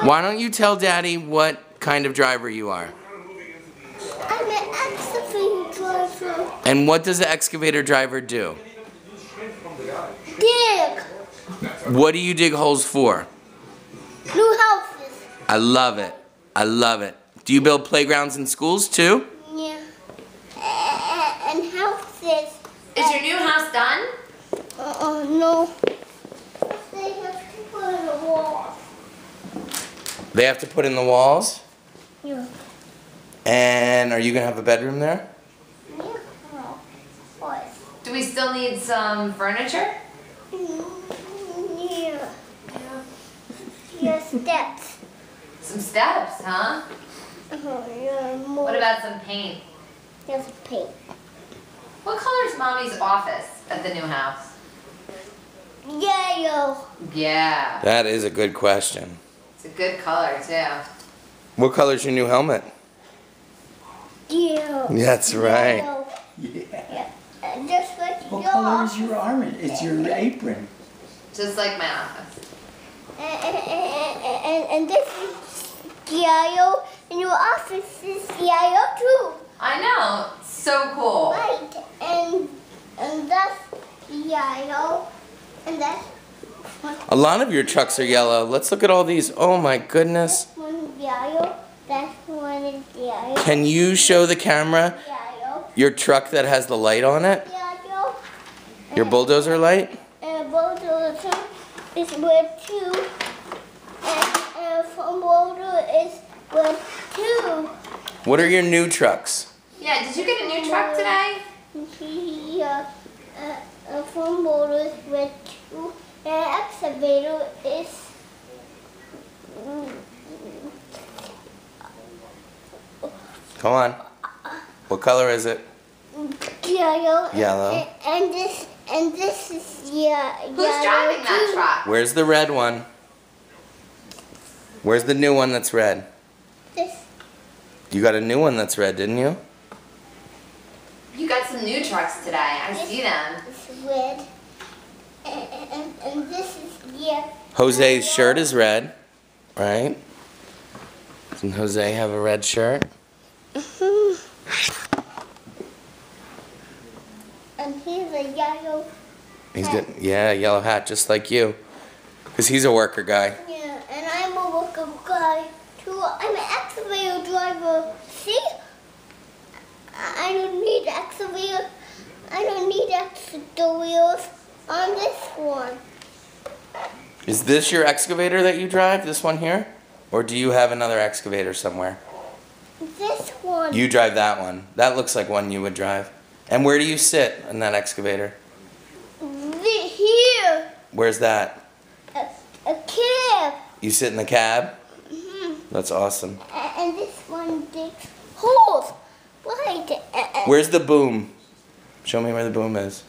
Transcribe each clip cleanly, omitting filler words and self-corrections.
Why don't you tell Daddy what kind of driver you are? I'm an excavator driver. And what does the excavator driver do? Dig. What do you dig holes for? New houses. I love it. I love it. Do you build playgrounds in schools too? Yeah. And houses. Is your new house done? No. They have to put in the walls. They have to put in the walls? Yeah. And are you going to have a bedroom there? Yeah. What? Do we still need some furniture? Yeah. Yeah, steps. Some steps, huh? Yeah, more. What about some paint? There's paint. What color is Mommy's office at the new house? Yellow. Yeah. That is a good question. It's a good color, too. What color's your new helmet? Yellow. That's right. Yellow. Yeah. Just like What your color is your armor? It's your apron. Just like my office. And this is yellow, and your office is yellow too. I know. It's so cool. Right, and that's yellow, and that's one. A lot of your trucks are yellow. Let's look at all these. Oh my goodness. This one is yellow. That one is yellow. Can you show the camera Yellow. your truck that has the light on it? Yellow. Your bulldozer light? And bulldozer is with two. And from bulldozer is with two. What are your new trucks? Yeah, did you get a new truck today? Here, from bulldozer is with two. And excavator is Come on. What color is it? yellow. Yellow. And this is yellow. Who's driving that truck? Where's the red one? Where's the new one that's red? This. You got a new one that's red, didn't you? You got some new trucks today. I see them. It's red. And this is yellow. Jose's shirt is red, right? Doesn't Jose have a red shirt? And here's a yellow. He's got, yeah, a yellow hat, just like you. Because he's a worker guy. Yeah, and I'm a worker guy too. I'm an excavator driver. See? I don't need excavator. I don't need extra wheels on this one. Is this your excavator that you drive, this one here? Or do you have another excavator somewhere? This one. You drive that one. That looks like one you would drive. And where do you sit in that excavator? Here. Where's that? A cab. You sit in the cab? That's awesome. And this one digs holes. Right. Where's the boom? Show me where the boom is.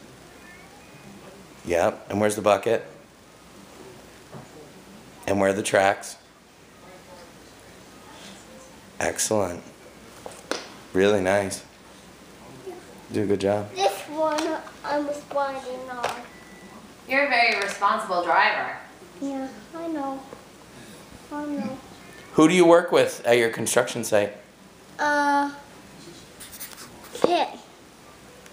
Yep. And where's the bucket? And where are the tracks? Excellent. Really nice. Do a good job. This one I was riding on. You're a very responsible driver. Yeah, I know. I know. Who do you work with at your construction site? Kid.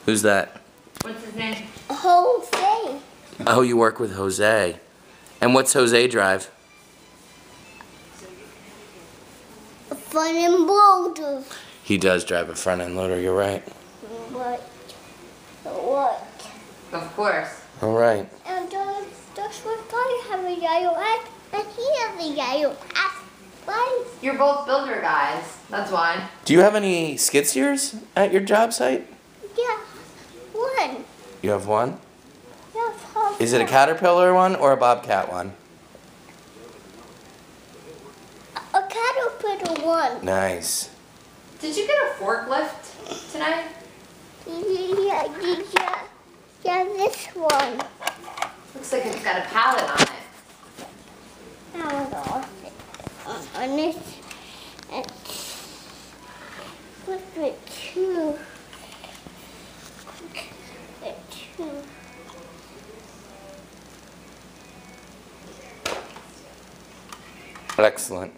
Who's that? What's his name? Jose. Oh, you work with Jose. And what's Jose drive? Fun and boulder. He does drive a front end loader, you're right. What? What? Of course. All right. And does one guy have a yellow hat? And he has a yellow hat. Right? You're both builder guys. That's why. Do you have any skid steers at your job site? Yeah. One. You have one? Yeah, Is it a Caterpillar one or a Bobcat one? A Caterpillar one. Nice. Did you get a forklift today? Yeah, this one. Looks like it's got a pallet on it. On this, what's it, two? Two. Excellent.